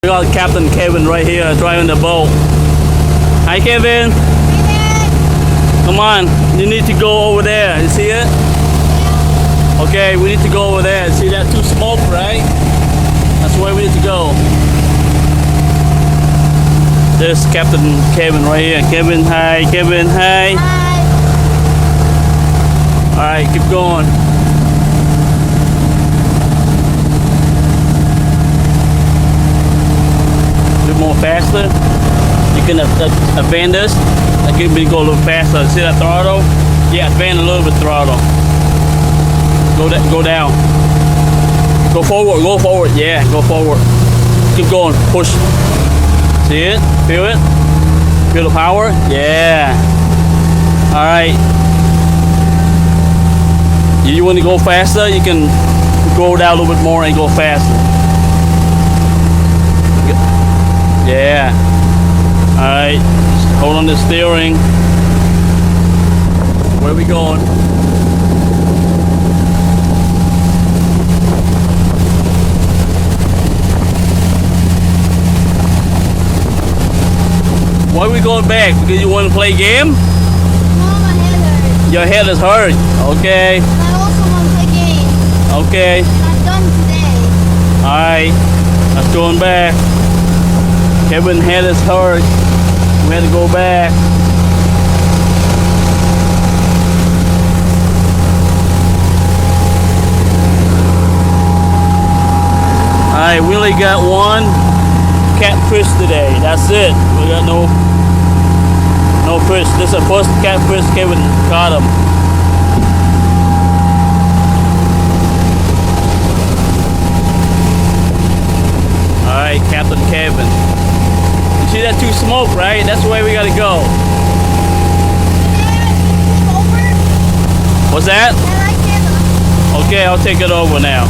We got Captain Kevin right here driving the boat. Hi Kevin. Come on, you need to go over there. You see it? Okay, we need to go over there. See that too smoke, right? That's where we need to go. There's Captain Kevin right here. Kevin, hi. Kevin, hi. Alright, keep going. A bit more faster. You can advance this. That can be go a little faster. See that throttle? Yeah, advance a little bit throttle. Go down. Go forward. Yeah, go forward. Keep going. Push. See it? Feel it? Feel the power? Yeah. Alright. You want to go faster, you can go down a little bit more and go faster. Yeah. Alright. Hold on the steering. Where are we going? Why are we going back? Because you want to play game? No, my head hurts. Your head is hurt. Okay. And I also want to play games. Okay. And I'm done today. Alright. Let's going back. Kevin's head is hurt. We had to go back. Alright, we only got one catfish today. That's it. We got no fish. This is the first catfish Kevin caught him. Alright, Captain Kevin. You see that too smoke, right? That's the way we gotta go. What's that? I like it. Okay, I'll take it over now.